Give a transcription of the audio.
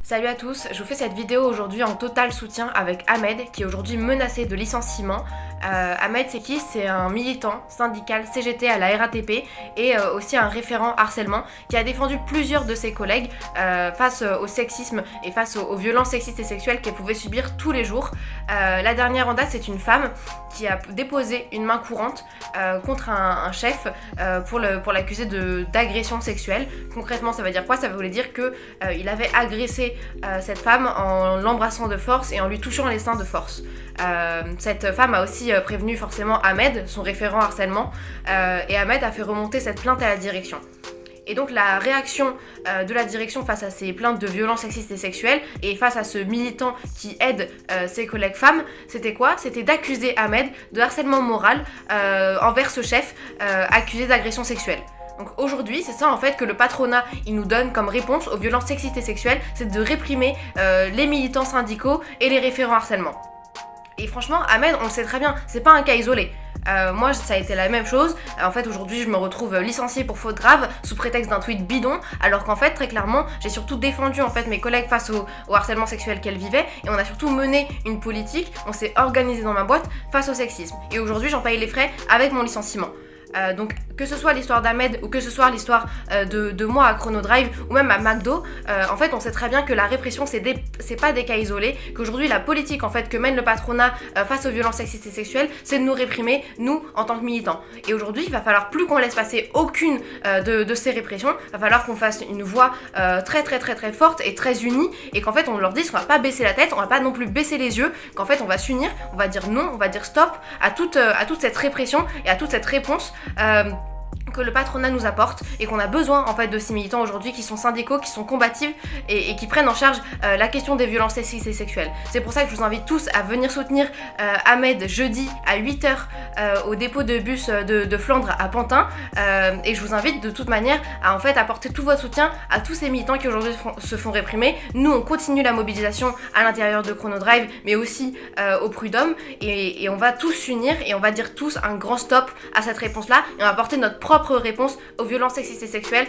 Salut à tous, je vous fais cette vidéo aujourd'hui en total soutien avec Ahmed qui est aujourd'hui menacé de licenciement. Ahmed c'est qui? C'est un militant syndical CGT à la RATP et aussi un référent harcèlement qui a défendu plusieurs de ses collègues face au sexisme et face aux violences sexistes et sexuelles qu'elles pouvaient subir tous les jours. La dernière en date, c'est une femme qui a déposé une main courante contre un chef pour l'accuser d'agression sexuelle. Concrètement, ça veut dire quoi? Ça voulait dire qu'il avait agressé cette femme en l'embrassant de force et en lui touchant les seins de force. Cette femme a aussi prévenu forcément Ahmed, son référent harcèlement, et Ahmed a fait remonter cette plainte à la direction. Et donc la réaction de la direction face à ces plaintes de violences sexistes et sexuelles et face à ce militant qui aide ses collègues femmes, c'était quoi? C'était d'accuser Ahmed de harcèlement moral envers ce chef accusé d'agression sexuelle. Donc aujourd'hui, c'est ça en fait que le patronat il nous donne comme réponse aux violences sexistes et sexuelles, c'est de réprimer les militants syndicaux et les référents harcèlement. Et franchement, Ahmed, on le sait très bien, c'est pas un cas isolé. Moi, ça a été la même chose. En fait, aujourd'hui, je me retrouve licenciée pour faute grave sous prétexte d'un tweet bidon, alors qu'en fait, très clairement, j'ai surtout défendu en fait mes collègues face au harcèlement sexuel qu'elles vivaient, et on a surtout mené une politique. On s'est organisé dans ma boîte face au sexisme. Et aujourd'hui, j'en paye les frais avec mon licenciement. Donc que ce soit l'histoire d'Ahmed ou que ce soit l'histoire de moi à Chronodrive ou même à McDo, en fait on sait très bien que la répression c'est pas des cas isolés, qu'aujourd'hui la politique en fait que mène le patronat face aux violences sexistes et sexuelles, c'est de nous réprimer, nous en tant que militants. Et aujourd'hui il va falloir plus qu'on laisse passer aucune de ces répressions, il va falloir qu'on fasse une voix très forte et très unie, et qu'en fait on leur dise qu'on va pas baisser la tête, on va pas non plus baisser les yeux, qu'en fait on va s'unir, on va dire non, on va dire stop à toute cette répression et à toute cette réponse que le patronat nous apporte, et qu'on a besoin en fait de ces militants aujourd'hui qui sont syndicaux, qui sont combatifs et qui prennent en charge la question des violences sexistes et sexuelles. C'est pour ça que je vous invite tous à venir soutenir Ahmed jeudi à 8h au dépôt de bus de Flandre à Pantin, et je vous invite de toute manière à en fait apporter tout votre soutien à tous ces militants qui aujourd'hui se font réprimer. Nous on continue la mobilisation à l'intérieur de Chronodrive mais aussi au Prud'homme, et on va tous s'unir et on va dire tous un grand stop à cette réponse là, et on va apporter notre propre réponse aux violences sexistes et sexuelles.